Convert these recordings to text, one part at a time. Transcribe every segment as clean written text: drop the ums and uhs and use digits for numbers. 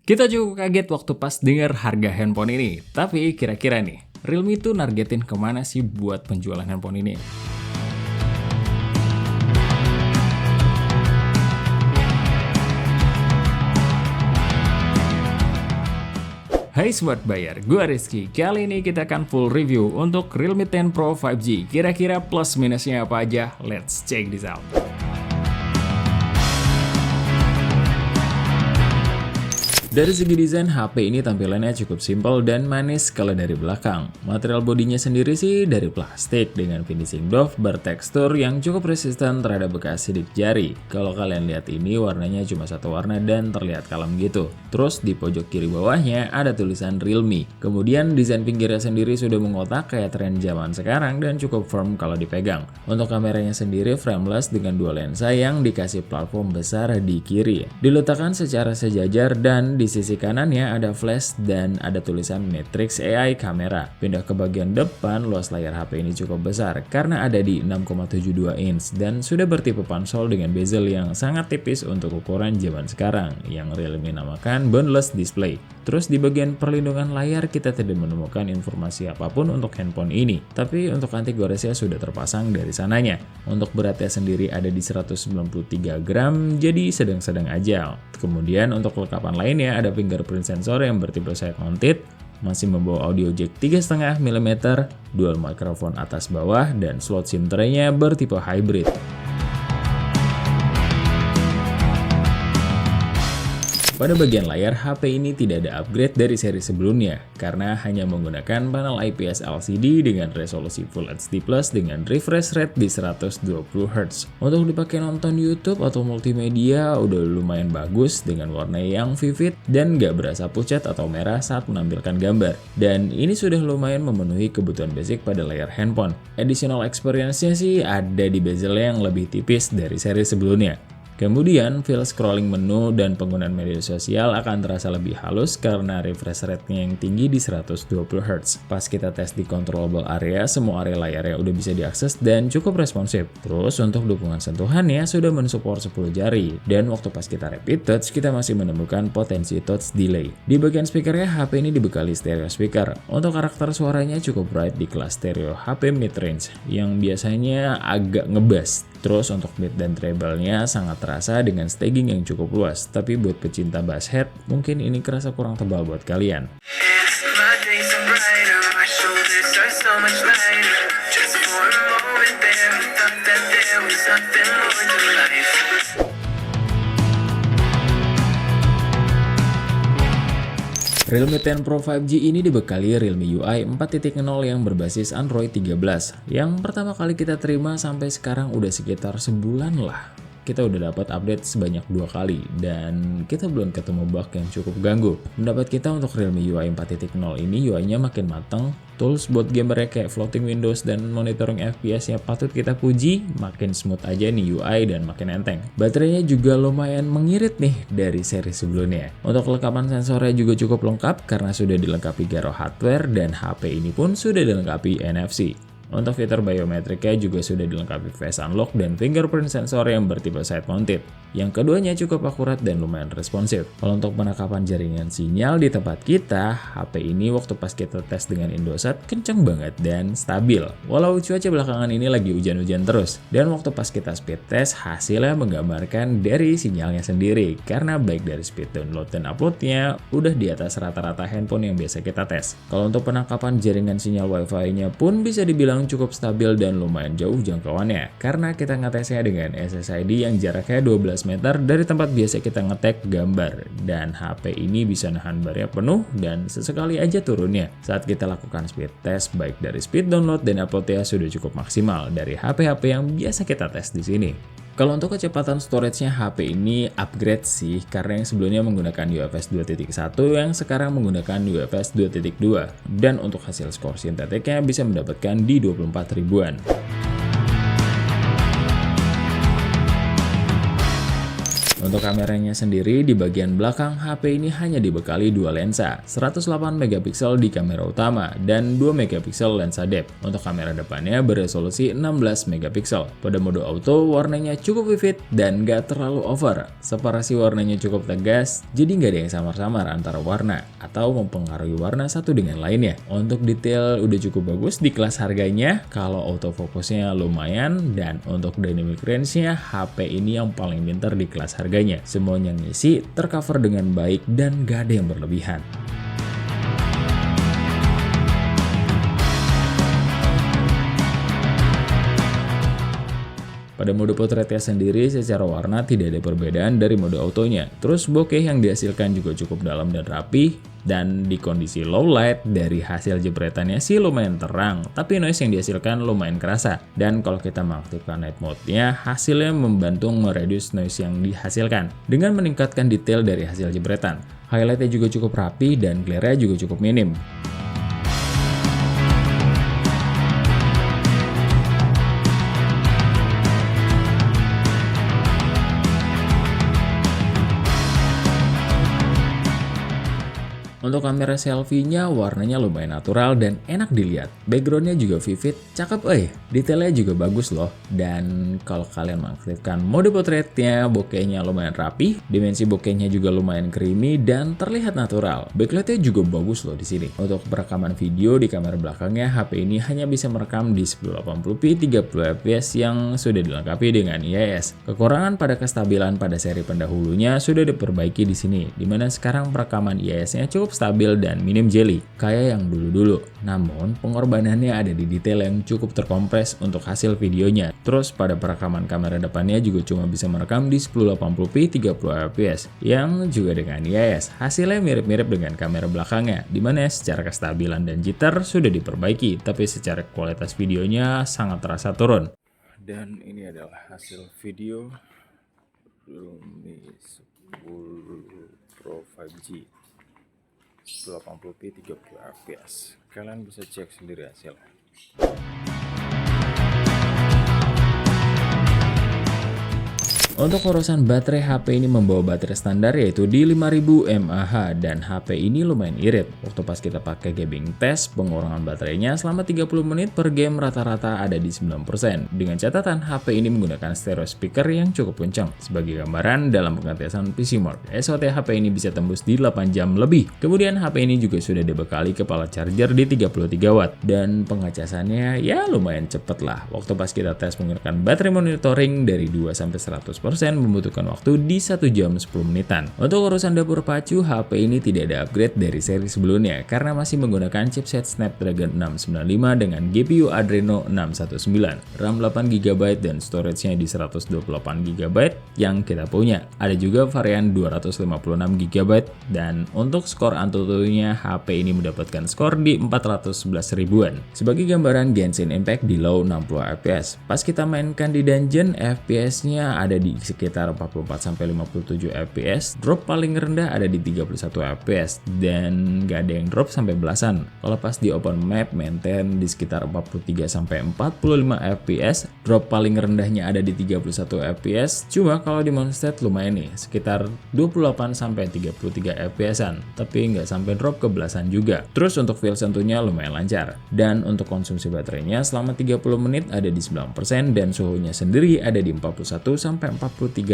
Kita cukup kaget waktu pas dengar harga handphone ini. Tapi kira-kira nih, Realme tuh nargetin kemana sih buat penjualan handphone ini? Hai Smart Buyer, gue Rizky. Kali ini kita akan full review untuk Realme 10 Pro 5G. Kira-kira plus minusnya apa aja? Let's check this out. Dari segi desain, HP ini tampilannya cukup simpel dan manis kalau dari belakang. Material bodinya sendiri sih dari plastik dengan finishing doff bertekstur yang cukup resisten terhadap bekas sidik jari. Kalau kalian lihat ini warnanya cuma satu warna dan terlihat kalem gitu. Terus di pojok kiri bawahnya ada tulisan Realme. Kemudian desain pinggirnya sendiri sudah mengotak kayak tren zaman sekarang dan cukup firm kalau dipegang. Untuk kameranya sendiri frameless dengan dua lensa yang dikasih platform besar di kiri. Diletakkan secara sejajar dan di sisi kanannya ada flash dan ada tulisan Matrix AI kamera. Pindah ke bagian depan, luas layar HP ini cukup besar karena ada di 6,72 inch dan sudah bertipe pansol dengan bezel yang sangat tipis untuk ukuran zaman sekarang yang Realme namakan boneless display. Terus di bagian perlindungan layar kita tidak menemukan informasi apapun untuk handphone ini, tapi untuk anti goresnya sudah terpasang dari sananya. Untuk beratnya sendiri ada di 193 gram, jadi sedang-sedang aja. Kemudian untuk kelengkapan lainnya ada fingerprint sensor yang bertipe side mounted, masih membawa audio jack 3,5 mm, dual mikrofon atas bawah, dan slot SIM tray-nya bertipe hybrid. Pada bagian layar, HP ini tidak ada upgrade dari seri sebelumnya karena hanya menggunakan panel IPS LCD dengan resolusi Full HD Plus dengan refresh rate di 120Hz. Untuk dipakai nonton YouTube atau multimedia udah lumayan bagus dengan warna yang vivid dan gak berasa pucat atau merah saat menampilkan gambar. Dan ini sudah lumayan memenuhi kebutuhan basic pada layar handphone. Additional experience-nya sih ada di bezel yang lebih tipis dari seri sebelumnya. Kemudian, feel scrolling menu dan penggunaan media sosial akan terasa lebih halus karena refresh rate-nya yang tinggi di 120Hz. Pas kita tes di controllable area, semua area layarnya udah bisa diakses dan cukup responsif. Terus, untuk dukungan sentuhannya sudah mensupport 10 jari. Dan waktu pas kita rapid touch, kita masih menemukan potensi touch delay. Di bagian speakernya, HP ini dibekali stereo speaker. Untuk karakter suaranya cukup bright di kelas stereo HP mid-range, yang biasanya agak ngebass. Terus untuk mid dan treble-nya sangat terasa dengan staging yang cukup luas, tapi buat pecinta bass head, mungkin ini kerasa kurang tebal buat kalian. Realme 10 Pro 5G ini dibekali Realme UI 4.0 yang berbasis Android 13. Yang pertama kali kita terima sampai sekarang udah sekitar sebulan lah. Kita udah dapat update sebanyak 2 kali dan kita belum ketemu bug yang cukup ganggu. Pendapat kita untuk Realme UI 4.0 ini UI-nya makin matang, tools buat gamernya kayak floating windows dan monitoring FPS-nya patut kita puji, makin smooth aja nih UI dan makin enteng. Baterainya juga lumayan mengirit nih dari seri sebelumnya. Untuk kelengkapan sensornya juga cukup lengkap karena sudah dilengkapi gyro hardware dan HP ini pun sudah dilengkapi NFC. Untuk fitur biometriknya juga sudah dilengkapi face unlock dan fingerprint sensor yang bertipe side mounted. Yang keduanya cukup akurat dan lumayan responsif. Kalau untuk penangkapan jaringan sinyal di tempat kita, HP ini waktu pas kita tes dengan Indosat kenceng banget dan stabil. Walau cuaca belakangan ini lagi hujan-hujan terus. Dan waktu pas kita speed test, hasilnya menggambarkan dari sinyalnya sendiri. Karena baik dari speed download dan uploadnya udah di atas rata-rata handphone yang biasa kita tes. Kalau untuk penangkapan jaringan sinyal Wi-Fi-nya pun bisa dibilang cukup stabil dan lumayan jauh jangkauannya karena kita ngetesnya dengan SSID yang jaraknya 12 meter dari tempat biasa kita ngetek gambar dan HP ini bisa nahan barnya penuh dan sesekali aja turunnya. Saat kita lakukan speed test baik dari speed download dan uploadnya sudah cukup maksimal dari HP-HP yang biasa kita tes di sini. Kalau untuk kecepatan storage-nya HP ini upgrade sih karena yang sebelumnya menggunakan UFS 2.1 yang sekarang menggunakan UFS 2.2 dan untuk hasil skor sintetiknya bisa mendapatkan di 24 ribuan. Untuk kameranya sendiri, di bagian belakang HP ini hanya dibekali dua lensa, 108 megapiksel di kamera utama dan 2 megapiksel lensa depth. Untuk kamera depannya beresolusi 16 megapiksel. Pada mode auto, warnanya cukup vivid dan gak terlalu over. Separasi warnanya cukup tegas, jadi nggak ada yang samar-samar antara warna atau mempengaruhi warna satu dengan lainnya. Untuk detail udah cukup bagus di kelas harganya, kalau autofocusnya lumayan, dan untuk dynamic range-nya HP ini yang paling pintar di kelas harganya. Semuanya ngisi, tercover dengan baik dan gak ada yang berlebihan. Pada mode potretnya sendiri secara warna tidak ada perbedaan dari mode autonya. Terus bokeh yang dihasilkan juga cukup dalam dan rapi, dan di kondisi low light dari hasil jepretannya sih lumayan terang, tapi noise yang dihasilkan lumayan kerasa. Dan kalau kita mengaktifkan night mode-nya, hasilnya membantu mereduce noise yang dihasilkan dengan meningkatkan detail dari hasil jepretan. Highlightnya juga cukup rapi dan glare-nya juga cukup minim. Untuk kamera selfie-nya warnanya lumayan natural dan enak dilihat. Background-nya juga vivid, cakep detailnya juga bagus loh. Dan kalau kalian mengaktifkan mode potretnya, bokehnya lumayan rapi, dimensi bokehnya juga lumayan creamy dan terlihat natural. Backlight-nya juga bagus loh di sini. Untuk perekaman video di kamera belakangnya, HP ini hanya bisa merekam di 1080p 30 fps yang sudah dilengkapi dengan IIS. Kekurangan pada kestabilan pada seri pendahulunya sudah diperbaiki di sini, dimana sekarang perekaman IIS-nya cukup stabil dan minim jelly kayak yang dulu-dulu. Namun pengorbanannya ada di detail yang cukup terkompres untuk hasil videonya. Terus pada perekaman kamera depannya juga cuma bisa merekam di 1080p 30 fps yang juga dengan IIS. Hasilnya mirip-mirip dengan kamera belakangnya, dimana secara kestabilan dan jitter sudah diperbaiki, tapi secara kualitas videonya sangat terasa turun. Dan ini adalah hasil video Realme 10 Pro 5G 1080p 30 fps. Kalian bisa cek sendiri hasilnya. Untuk urusan baterai, HP ini membawa baterai standar yaitu di 5000 mAh dan HP ini lumayan irit. Waktu pas kita pakai gaming test, pengurangan baterainya selama 30 menit per game rata-rata ada di 9%. Dengan catatan HP ini menggunakan stereo speaker yang cukup kencang. Sebagai gambaran, dalam pengetesan PC Mark, SOT HP ini bisa tembus di 8 jam lebih. Kemudian HP ini juga sudah dibekali kepala charger di 33 watt dan pengecasannya ya lumayan cepet lah. Waktu pas kita tes menggunakan baterai monitoring dari 2-100% membutuhkan waktu di 1 jam 10 menitan. Untuk urusan dapur pacu, HP ini tidak ada upgrade dari seri sebelumnya karena masih menggunakan chipset Snapdragon 695 dengan GPU Adreno 619, RAM 8GB dan storage-nya di 128GB yang kita punya. Ada juga varian 256GB dan untuk skor Antutu-nya HP ini mendapatkan skor di 411 ribuan. Sebagai gambaran Genshin Impact di low 60 fps. Pas kita mainkan di dungeon, FPS-nya ada di sekitar 44-57 fps, drop paling rendah ada di 31 fps dan gak ada yang drop sampai belasan. Kalau pas di open map maintain di sekitar 43-45 fps, drop paling rendahnya ada di 31 fps. Cuma kalau di Mondstadt lumayan nih, sekitar 28-33 fps-an, tapi nggak sampai drop ke belasan juga. Terus untuk feel sentuhnya lumayan lancar. Dan untuk konsumsi baterainya selama 30 menit ada di 9% dan suhunya sendiri ada di 41-43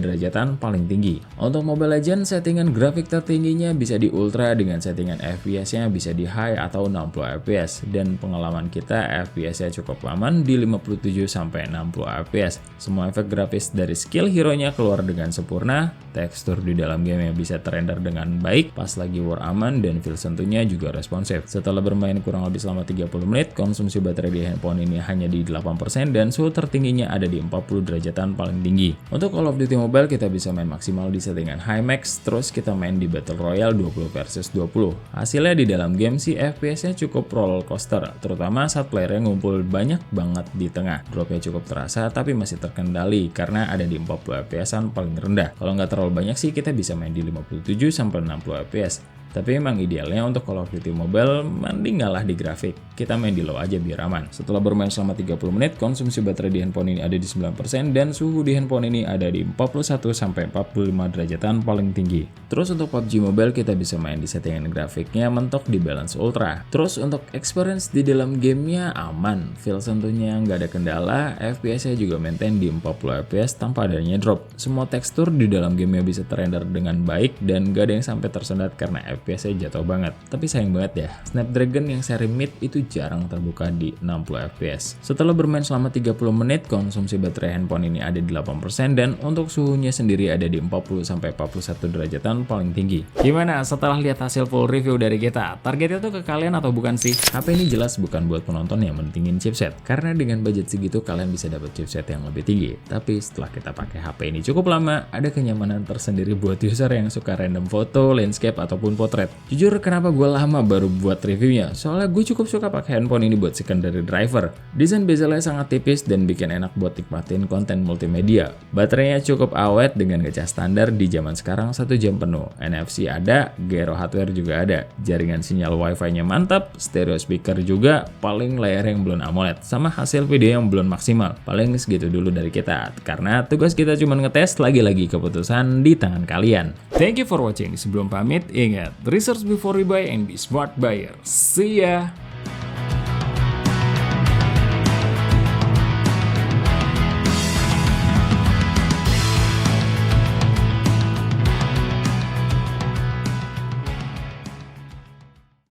derajatan paling tinggi. Untuk Mobile Legends, settingan grafik tertingginya bisa di ultra dengan settingan FPS-nya bisa di high atau 60 fps dan pengalaman kita FPS-nya cukup aman di 57-60 fps. Semua efek grafis dari skill hero-nya keluar dengan sempurna, tekstur di dalam game yang bisa terrender dengan baik pas lagi war aman dan feel sentuhnya juga responsif. Setelah bermain kurang lebih selama 30 menit, konsumsi baterai di handphone ini hanya di 8% dan suhu tertingginya ada di 40 derajatan paling tinggi. Untuk Call of Duty Mobile kita bisa main maksimal di settingan high max, terus kita main di Battle Royale 20 versus 20. Hasilnya di dalam game sih FPS-nya cukup roller coaster, terutama saat playernya ngumpul banyak banget di tengah. Dropnya cukup terasa tapi masih terkendali karena ada di 40 fps-an paling rendah. Kalau nggak terlalu banyak sih kita bisa main di 57-60 fps. Tapi emang idealnya untuk Call of Duty Mobile mending ngalah di grafik. Kita main di low aja biar aman. Setelah bermain selama 30 menit, konsumsi baterai di handphone ini ada di 9% dan suhu di handphone ini ada di 41-45 derajatan paling tinggi. Terus untuk PUBG Mobile kita bisa main di settingan grafiknya mentok di balance ultra. Terus untuk experience di dalam gamenya aman, feel sentuhnya nggak ada kendala, FPS-nya juga maintain di 40 FPS tanpa adanya drop. Semua tekstur di dalam gamenya bisa terrender dengan baik dan gak ada yang sampai tersendat karena FPS-nya jatuh banget. Tapi sayang banget ya, Snapdragon yang seri mid itu jarang terbuka di 60 FPS. Setelah bermain selama 30 menit, konsumsi baterai handphone ini ada di 8% dan untuk suhunya sendiri ada di 40-41 derajatan paling tinggi. Gimana setelah lihat hasil full review dari kita? Targetnya tuh ke kalian atau bukan sih? HP ini jelas bukan buat penonton yang mentingin chipset, karena dengan budget segitu kalian bisa dapat chipset yang lebih tinggi. Tapi setelah kita pakai HP ini cukup lama, ada kenyamanan tersendiri buat user yang suka random foto, landscape, ataupun potret. Jujur kenapa gue lama baru buat reviewnya? Soalnya gue cukup suka pakai handphone ini buat secondary driver. Desain bezelnya sangat tipis dan bikin enak buat nikmatin konten multimedia. Baterainya cukup awet dengan kaca standar di zaman sekarang 1 jam penuh. NFC ada, gyro hardware juga ada. Jaringan sinyal wifi-nya mantap, stereo speaker juga, paling layar yang belum AMOLED, sama hasil video yang belum maksimal. Paling segitu dulu dari kita, karena tugas kita cuma ngetes, lagi-lagi keputusan di tangan kalian. Thank you for watching. Sebelum pamit, ingat, research before you buy and be smart buyer. See ya!